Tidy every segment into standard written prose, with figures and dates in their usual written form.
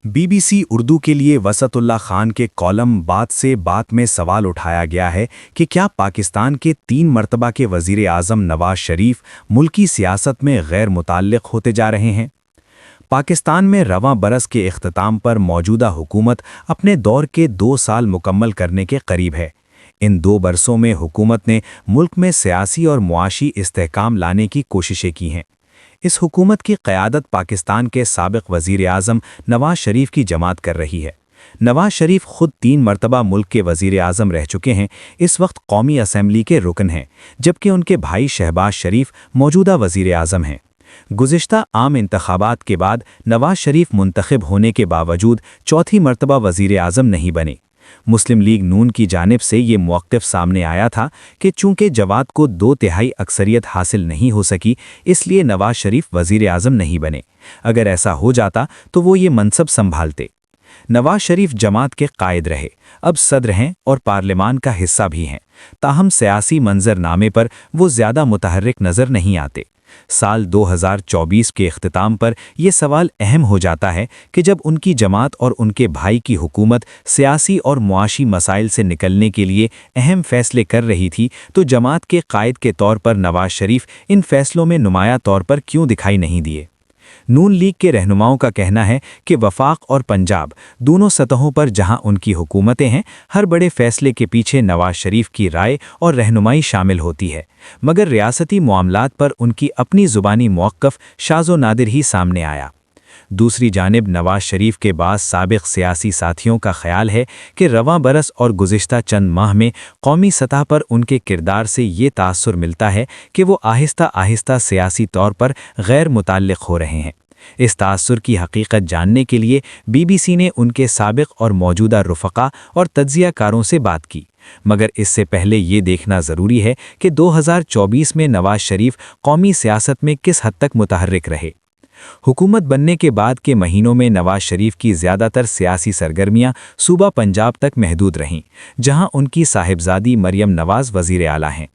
BBC Urdu के लिए वसतुल्ला खान के कॉलम बात से बात में सवाल उठाया गया है कि क्या पाकिस्तान के 3 मरतबा के वज़ीर आज़म नवाज शरीफ मुल्की सियासत में गैर मुताल्लिक़ होते जा रहे हैं। पाकिस्तान में रवां बरस के इख्तिताम पर मौजूदा हुकूमत अपने दौर के 2 साल मुकम्मल करने के करीब है। इन 2 बरसों में हुकूमत ने मुल्क में सियासी और मुआशी इस्तेहकाम लाने की कोशिशें की हैं। इस हुकूमत की क़यादत पाकिस्तान के साबिक़ वज़ीर आज़म नवाज शरीफ की जमात कर रही है। नवाज शरीफ खुद 3 मरतबा मुल्क के वज़ीर आज़म रह चुके हैं। इस वक्त कौमी असम्बली के रुकन हैं, जबकि उनके भाई शहबाज शरीफ मौजूदा वज़ीर आज़म हैं। गुज़िश्ता आम इंतख़ाबात के बाद नवाज शरीफ मुंतखब होने के बावजूद चौथी मरतबा वज़ीर आज़म नहीं बने। मुस्लिम लीग नून की जानिब से ये मौक़िफ़ सामने आया था कि चूँकि जमात को 2/3 अक्सरियत हासिल नहीं हो सकी, इसलिए नवाज शरीफ वज़ीर आज़म नहीं बने। अगर ऐसा हो जाता तो वो ये मनसब संभालते। नवाज शरीफ जमात के कायद रहे, अब सदर हैं और पार्लियामान का हिस्सा भी हैं। ताहम सियासी मंजरनामे पर वो ज़्यादा मुतहर्रिक नज़र नहीं आते। साल 2024 के इख्तिताम पर यह सवाल अहम हो जाता है कि जब उनकी जमात और उनके भाई की हुकूमत सियासी और मुआशी मसाइल से निकलने के लिए अहम फैसले कर रही थी, तो जमात के कायद के तौर पर नवाज शरीफ इन फैसलों में नुमाया तौर पर क्यों दिखाई नहीं दिए। नून लीग के रहनुमाओं का कहना है कि वफाक और पंजाब दोनों सतहों पर जहां उनकी हुकूमतें हैं, हर बड़े फैसले के पीछे नवाज शरीफ की राय और रहनुमाई शामिल होती है, मगर रियासती मामलात पर उनकी अपनी ज़ुबानी मौक़िफ़ शाज़ो नादिर ही सामने आया। दूसरी जानिब नवाज शरीफ के बाद साबिक़ सियासी साथियों का ख्याल है कि रवां बरस और गुज़िश्ता चंद माह में कौमी सतह पर उनके किरदार से ये तासुर मिलता है कि वो आहिस्ता आहिस्ता सियासी तौर पर गैर मुताल्लिक़ हो रहे हैं। इस तासुर की हकीकत जानने के लिए BBC ने उनके साबिक़ और मौजूदा रुफ़क़ा और तज्ज़ियाकारों से बात की, मगर इससे पहले ये देखना ज़रूरी है कि 2024 में नवाज शरीफ कौमी सियासत में किस हद तक मुतहर्रिक रहे। हुकूमत बनने के बाद के महीनों में नवाज शरीफ की ज़्यादातर सियासी सरगर्मियां सूबा पंजाब तक महदूद रहीं, जहां उनकी साहिबजादी मरियम नवाज वज़ीर आला हैं।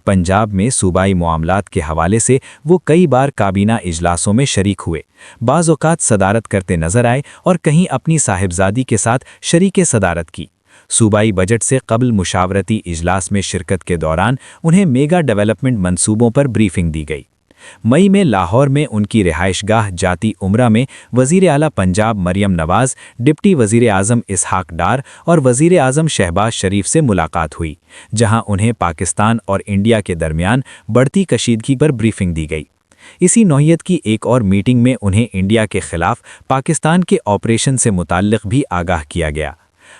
पंजाब में सूबाई मामलात के हवाले से वो कई बार काबीना इजलासों में शरीक हुए, बाज़ औक़ात सदारत करते नज़र आए और कहीं अपनी साहिबजादी के साथ शरीके सदारत की। सूबाई बजट से कबल मुशावरती इजलास में शिरकत के दौरान उन्हें मेगा डेवलपमेंट मंसूबों पर ब्रीफिंग दी गई। मई में लाहौर में उनकी रिहाइशगाह जाती उमरा में वज़ीर आला पंजाब मरियम नवाज़, डिप्टी वज़ीर आज़म इसहाक डार और वज़ीर आज़म शहबाज शरीफ से मुलाकात हुई, जहां उन्हें पाकिस्तान और इंडिया के दरमियान बढ़ती कशीदगी पर ब्रीफिंग दी गई। इसी नौइयत की एक और मीटिंग में उन्हें इंडिया के ख़िलाफ़ पाकिस्तान के ऑपरेशन से मुताल्लिक़ भी आगाह किया गया।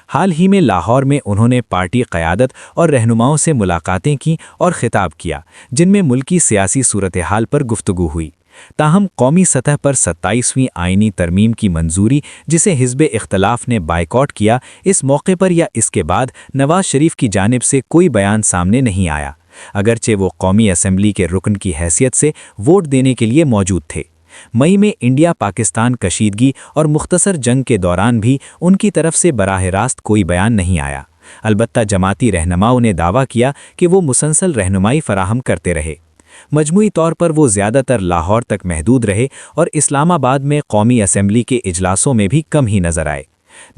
हाल ही में लाहौर में उन्होंने पार्टी क़यादत और रहनुमाओं से मुलाकातें की और ख़िताब किया, जिनमें मुल्की सियासी सूरत हाल पर गुफ्तगू हुई। ताहम कौमी सतह पर 27वीं आइनी तरमीम की मंजूरी, जिसे हिज़्ब इख्तलाफ ने बाइकॉट किया, इस मौके पर या इसके बाद नवाज शरीफ की जानिब से कोई बयान सामने नहीं आया, अगरचे वो कौमी असम्बली के रुकन की हैसियत से वोट देने के लिए मौजूद थे। मई में इंडिया पाकिस्तान कशीदगी और मुख्तसर जंग के दौरान भी उनकी तरफ से बराह रास्त कोई बयान नहीं आया। अलबत्ता जमाती रहनुमाओं ने दावा किया कि वो मुसलसल रहनुमाई फराहम करते रहे। मजमूई तौर पर वो ज़्यादातर लाहौर तक महदूद रहे और इस्लामाबाद में कौमी असम्बली के इजलासों में भी कम ही नज़र आए।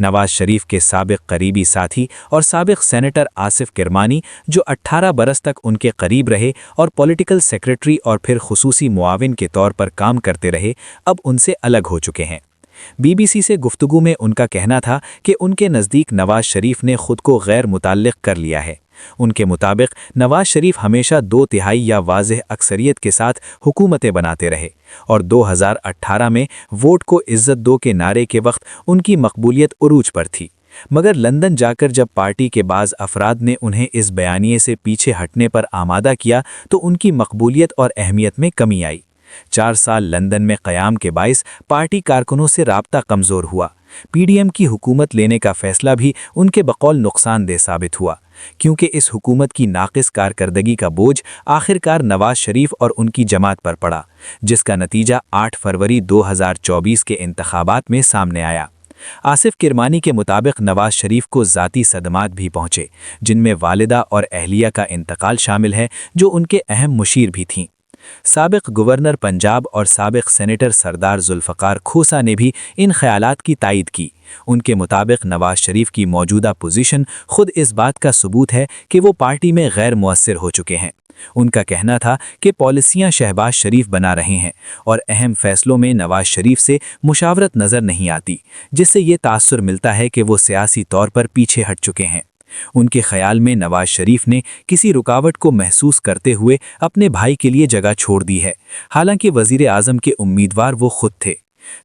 नवाज शरीफ के साबिक़ करीबी साथी और साबिक़ सेनेटर आसिफ किरमानी, जो 18 बरस तक उनके करीब रहे और पॉलिटिकल सेक्रेटरी और फिर खुसूसी मुआविन के तौर पर काम करते रहे, अब उनसे अलग हो चुके हैं। BBC से गुफ्तगू में उनका कहना था कि उनके नज़दीक नवाज शरीफ ने खुद को गैर मुताल्लिक़ कर लिया है। उनके मुताबिक नवाज शरीफ हमेशा 2/3 या वाज़ेह अक्सरियत के साथ हुकूमतें बनाते रहे और 2018 में वोट को इज़्ज़त दो के नारे के वक्त उनकी मकबूलियत उरूज पर थी, मगर लंदन जाकर जब पार्टी के बाज़ अफराद ने उन्हें इस बयानिए से पीछे हटने पर आमादा किया, तो उनकी मकबूलियत और अहमियत में कमी आई। 4 साल लंदन में क़याम के बाइस पार्टी कारकुनों से राब्ता कमज़ोर हुआ। PDM की हुकूमत लेने का फ़ैसला भी उनके बकौल नुकसानदेह साबित हुआ, क्योंकि इस हुकूमत की नाक़िस कारकर्दगी का बोझ आखिरकार नवाज शरीफ और उनकी जमात पर पड़ा, जिसका नतीजा 8 फरवरी 2024 के इंतखाबात में सामने आया। आसिफ किरमानी के मुताबिक नवाज शरीफ को ज़ाती सदमात भी पहुँचे, जिनमें वालिदा और अहलिया का इंतकाल शामिल है, जो उनके अहम मुशीर भी थीं। سابق گورنر پنجاب اور سابق سینیٹر سردار ذوالفقار کھوسا نے بھی ان خیالات کی تائید کی۔ ان کے مطابق نواز شریف کی موجودہ پوزیشن خود اس بات کا ثبوت ہے کہ وہ پارٹی میں غیر مؤثر ہو چکے ہیں۔ ان کا کہنا تھا کہ پالیسیاں شہباز شریف بنا رہے ہیں اور اہم فیصلوں میں نواز شریف سے مشاورت نظر نہیں آتی، جس سے یہ تاثر ملتا ہے کہ وہ سیاسی طور پر پیچھے ہٹ چکے ہیں۔ ان کے خیال میں نواز شریف نے کسی رکاوٹ کو محسوس کرتے ہوئے اپنے بھائی کے لیے جگہ چھوڑ دی ہے، حالانکہ وزیر اعظم کے امیدوار وہ خود تھے۔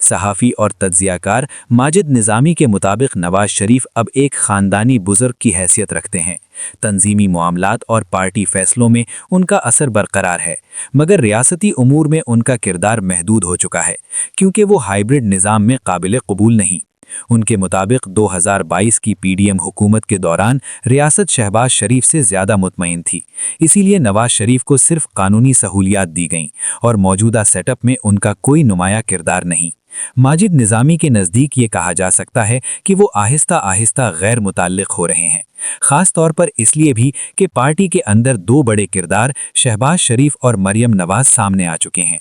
صحافی اور تجزیہ کار ماجد نظامی کے مطابق نواز شریف اب ایک خاندانی بزرگ کی حیثیت رکھتے ہیں۔ تنظیمی معاملات اور پارٹی فیصلوں میں ان کا اثر برقرار ہے، مگر ریاستی امور میں ان کا کردار محدود ہو چکا ہے، کیونکہ وہ ہائیبرڈ نظام میں قابل قبول نہیں۔ ان کے مطابق 2022 کی پی ڈی ایم حکومت کے دوران ریاست شہباز شریف سے زیادہ مطمئن تھی، اسی لیے نواز شریف کو صرف قانونی سہولیات دی گئیں اور موجودہ سیٹ اپ میں ان کا کوئی نمایاں کردار نہیں۔ ماجد نظامی کے نزدیک یہ کہا جا سکتا ہے کہ وہ آہستہ آہستہ غیر متعلق ہو رہے ہیں، خاص طور پر اس لیے بھی کہ پارٹی کے اندر دو بڑے کردار شہباز شریف اور مریم نواز سامنے آ چکے ہیں۔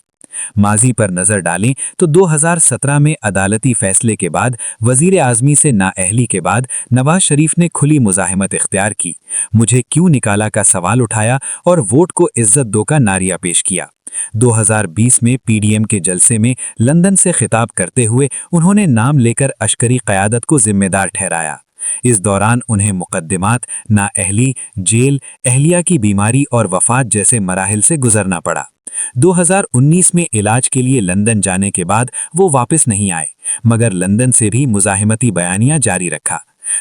ماضی پر نظر ڈالیں تو 2017 میں عدالتی فیصلے کے بعد وزیر اعظمی سے نااہلی کے بعد نواز شریف نے کھلی مزاحمت اختیار کی، مجھے کیوں نکالا کا سوال اٹھایا اور ووٹ کو عزت دو کا نعرہ پیش کیا۔ 2020 میں پی ڈی ایم کے جلسے میں لندن سے خطاب کرتے ہوئے انہوں نے نام لے کر عسکری قیادت کو ذمہ دار ٹھہرایا۔ اس دوران انہیں مقدمات، نااہلی، جیل، اہلیہ کی بیماری اور وفات جیسے مراحل سے گزرنا پڑا۔ 2019 میں علاج کے لیے لندن جانے کے بعد وہ واپس نہیں آئے، مگر لندن سے بھی مزاحمتی بیانیاں جاری رکھا۔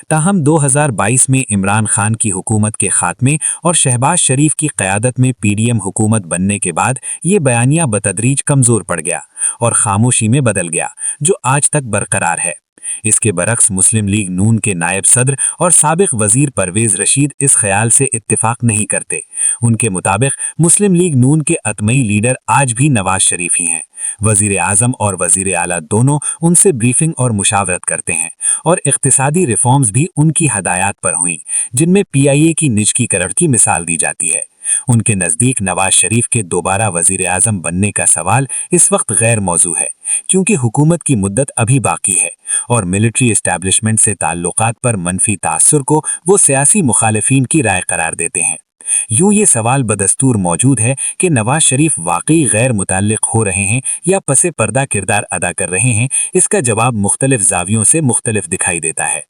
تاہم 2022 میں عمران خان کی حکومت کے خاتمے اور شہباز شریف کی قیادت میں پی ڈی ایم حکومت بننے کے بعد یہ بیانیہ بتدریج کمزور پڑ گیا اور خاموشی میں بدل گیا، جو آج تک برقرار ہے۔ اس کے برعکس مسلم لیگ نون کے نائب صدر اور سابق وزیر پرویز رشید اس خیال سے اتفاق نہیں کرتے۔ ان کے مطابق مسلم لیگ نون کے اتمئی لیڈر آج بھی نواز شریف ہی ہیں۔ وزیر اعظم اور وزیر اعلیٰ دونوں ان سے بریفنگ اور مشاورت کرتے ہیں، اور اقتصادی ریفارمز بھی ان کی ہدایات پر ہوئیں، جن میں پی آئی اے کی نجی کردی کی مثال دی جاتی ہے۔ ان کے نزدیک نواز شریف کے دوبارہ وزیر اعظم بننے کا سوال اس وقت غیر موضوع ہے، کیونکہ حکومت کی مدت ابھی باقی ہے اور ملٹری اسٹیبلشمنٹ سے تعلقات پر منفی تاثر کو وہ سیاسی مخالفین کی رائے قرار دیتے ہیں۔ یوں یہ سوال بدستور موجود ہے کہ نواز شریف واقعی غیر متعلق ہو رہے ہیں یا پس پردہ کردار ادا کر رہے ہیں۔ اس کا جواب مختلف زاویوں سے مختلف دکھائی دیتا ہے۔